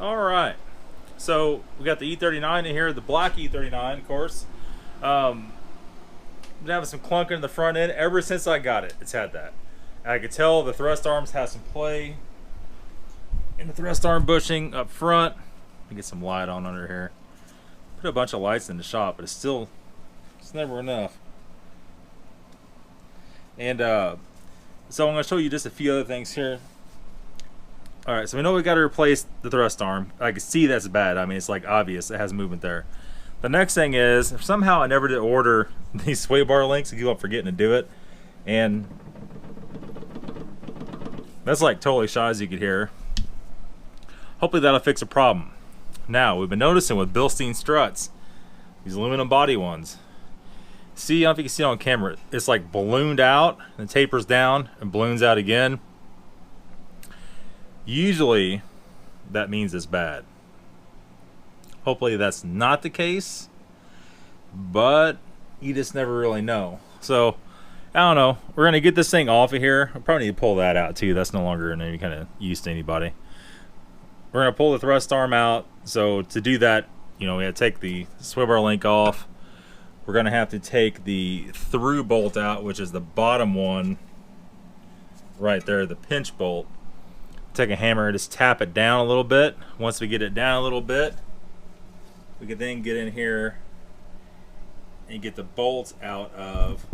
Alright, so we got the E39 in here, the black E39, of course. Been having some clunking in the front end ever since I got it. It's had that. And I could tell the thrust arms have some play in the thrust arm bushing up front. Let me get some light on under here. Put a bunch of lights in the shop, but it's never enough. And so I'm going to show you just a few other things here. Alright, so we know we got to replace the thrust arm. I can see that's bad. I mean, it's like obvious. It has movement there. The next thing is, somehow I never did order these sway bar links. I keep on forgetting to do it. And that's like totally shot, as you could hear. Hopefully that'll fix a problem. Now, we've been noticing with Bilstein struts, these aluminum body ones. See, I don't know if you can see it on camera. It's like ballooned out, and tapers down, and balloons out again. Usually, that means it's bad. Hopefully that's not the case, but you just never really know. So, I don't know. We're going to get this thing off of here. I probably need to pull that out too. That's no longer in any kind of use to anybody. We're going to pull the thrust arm out. So to do that, we have to take the sway bar link off. We're going to have to take the through bolt out, which is the bottom one right there, the pinch bolt. Take a hammer, just tap it down a little bit. Once we get it down a little bit, we can then get in here and get the bolts out of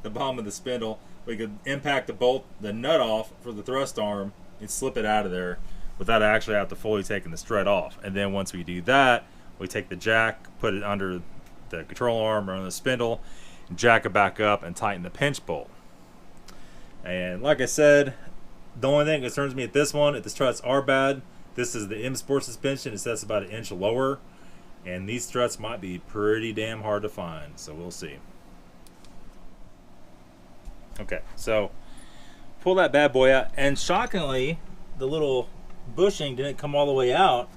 the bottom of the spindle. We could impact the nut off for the thrust arm and slip it out of there without actually have to fully taking the strut off. And then once we do that, we take the jack, put it under the control arm or on the spindle, and jack it back up and tighten the pinch bolt. And like I said, the only thing that concerns me at this one, if the struts are bad, this is the M Sport suspension. It says about an inch lower, and these struts might be pretty damn hard to find, so we'll see. Okay, so pull that bad boy out, and shockingly, the little bushing didn't come all the way out.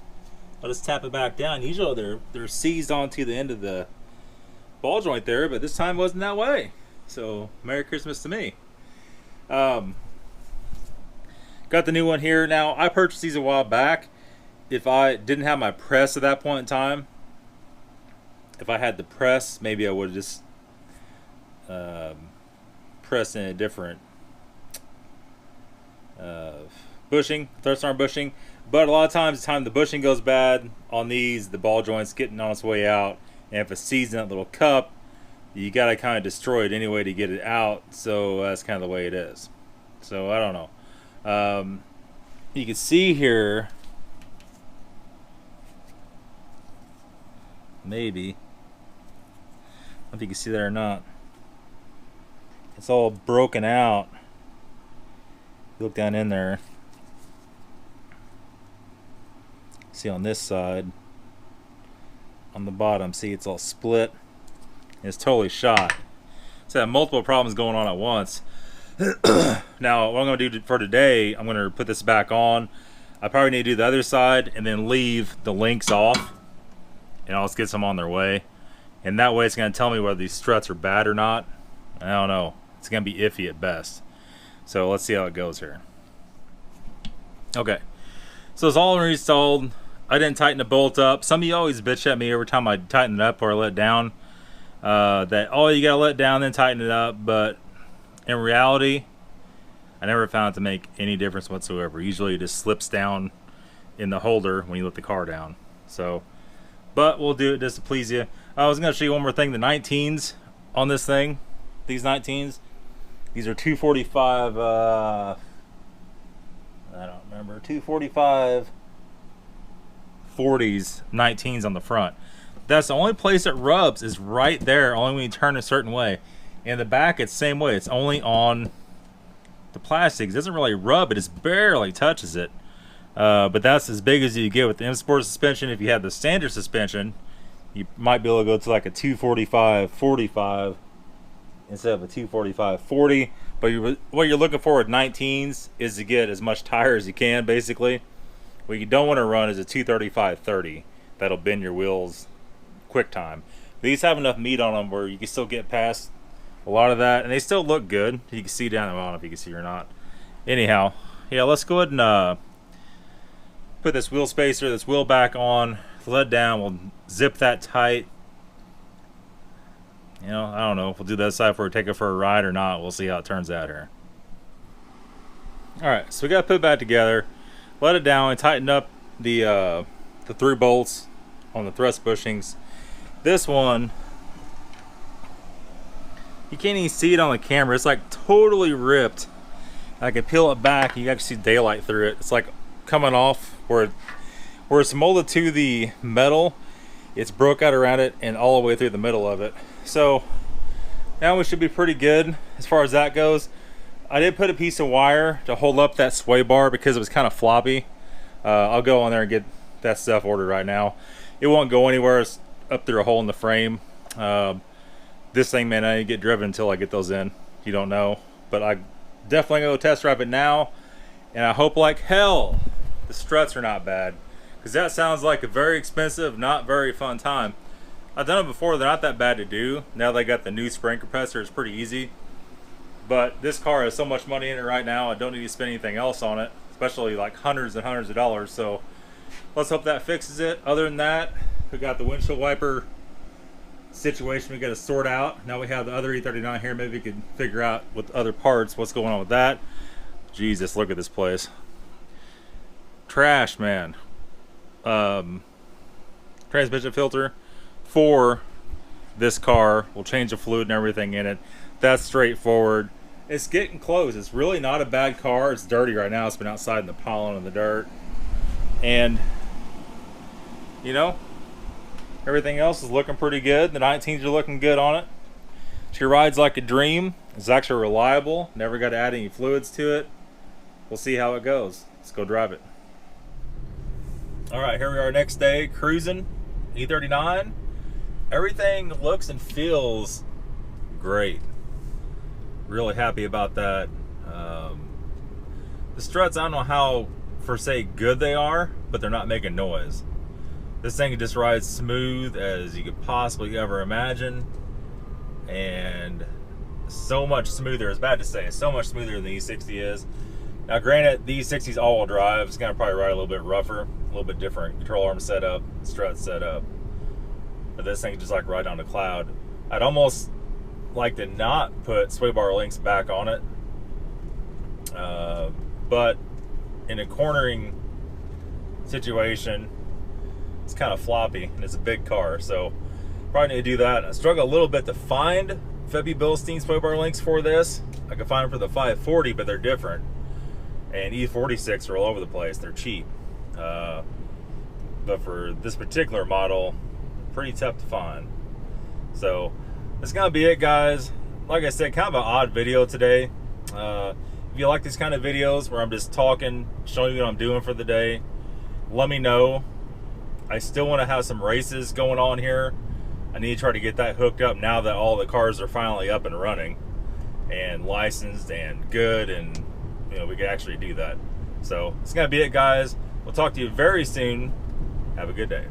I'll just tap it back down. Usually they're seized onto the end of the ball joint there, but this time wasn't that way. So Merry Christmas to me. Got the new one here. Now, I purchased these a while back. If I didn't have my press at that point in time, if I had the press, maybe I would have just pressed in a different bushing, thrust arm bushing. But a lot of times, the time the bushing goes bad on these, the ball joint's getting on its way out, and if it's seized in that little cup, you gotta kind of destroy it anyway to get it out. So that's kind of the way it is. So I don't know. You can see here, maybe, I don't know if you can see that or not. It's all broken out. You look down in there. See on this side, on the bottom, see it's all split. It's totally shot. So I have multiple problems going on at once. Now, what I'm going to do for today, I'm going to put this back on. I probably need to do the other side and then leave the links off, and I'll just get some on their way. And that way it's going to tell me whether these struts are bad or not. I don't know. It's going to be iffy at best. So let's see how it goes here. Okay. So it's all reinstalled. I didn't tighten the bolt up. Some of you always bitch at me every time I tighten it up or I let it down. That, oh, you gotta let it down then tighten it up, but in reality I never found it to make any difference whatsoever. Usually it just slips down in the holder when you let the car down. So, but we'll do it just to please you. I was gonna show you one more thing. The 19s on this thing, these 19s, these are 245 I don't remember, 245 40s 19s on the front. That's the only place it rubs is right there, only when you turn a certain way. In the back, it's the same way. It's only on the plastics. It doesn't really rub it. It just barely touches it. But that's as big as you get with the M Sport suspension. If you have the standard suspension, you might be able to go to like a 245/45 instead of a 245/40. But what you're looking for with 19s is to get as much tire as you can, basically. What you don't want to run is a 235/30. That'll bend your wheels quick time. These have enough meat on them where you can still get past a lot of that, and they still look good. You can see down, I don't know if you can see or not. Anyhow, yeah, let's go ahead and Put this wheel spacer, this wheel back on, let down, we'll zip that tight. You know, I don't know if we'll do that side if we're take it for a ride or not. We'll see how it turns out here. Alright, so we got to put it back together, let it down, and tighten up the 3 bolts on the thrust bushings. This one, you can't even see it on the camera. It's like totally ripped. I can peel it back, you actually see daylight through it. It's like coming off where it's molded to the metal. It's broke out around it and all the way through the middle of it. So now we should be pretty good as far as that goes. I did put a piece of wire to hold up that sway bar because it was kind of floppy. I'll go on there and get that stuff ordered right now. It won't go anywhere. It's up through a hole in the frame. This thing may not get driven until I get those in. You don't know. But I definitely go test drive it now. And I hope like hell the struts are not bad. Because that sounds like a very expensive, not very fun time. I've done it before. They're not that bad to do. Now they got the new spring compressor. It's pretty easy. But this car has so much money in it right now, I don't need to spend anything else on it, especially like hundreds and hundreds of dollars. So let's hope that fixes it. Other than that, we got the windshield wiper situation we got to sort out. Now we have the other E39 here. Maybe we could figure out with other parts what's going on with that. Jesus, look at this place. Trash, man. Transmission filter for this car. We'll change the fluid and everything in it. That's straightforward. It's getting close. It's really not a bad car. It's dirty right now. It's been outside in the pollen and the dirt. And, you know, everything else is looking pretty good. The 19s are looking good on it. She rides like a dream. It's actually reliable. Never got to add any fluids to it. We'll see how it goes. Let's go drive it. Alright, here we are next day, cruising. E39. Everything looks and feels great. Really happy about that. The struts, I don't know how per se good they are, but they're not making noise. This thing just rides smooth as you could possibly ever imagine, and so much smoother. It's bad to say, it's so much smoother than the E60 is. Now granted, the E60 is all-wheel drive. It's gonna probably ride a little bit rougher, a little bit different control arm setup, strut setup, but this thing just like riding on a cloud. I'd almost like to not put sway bar links back on it, but in a cornering situation, it's kind of floppy and it's a big car, so probably need to do that. I struggle a little bit to find Febby Bilstein sway bar links for this. I can find them for the 540, but they're different, and E46 are all over the place. They're cheap, but for this particular model, pretty tough to find. So that's gonna be it, guys. Like I said, kind of an odd video today. If you like these kind of videos where I'm just talking, showing you what I'm doing for the day, let me know. I still want to have some races going on here. I need to try to get that hooked up now that all the cars are finally up and running and licensed and good, and you know, we can actually do that. So it's gonna be it, guys. We'll talk to you very soon. Have a good day.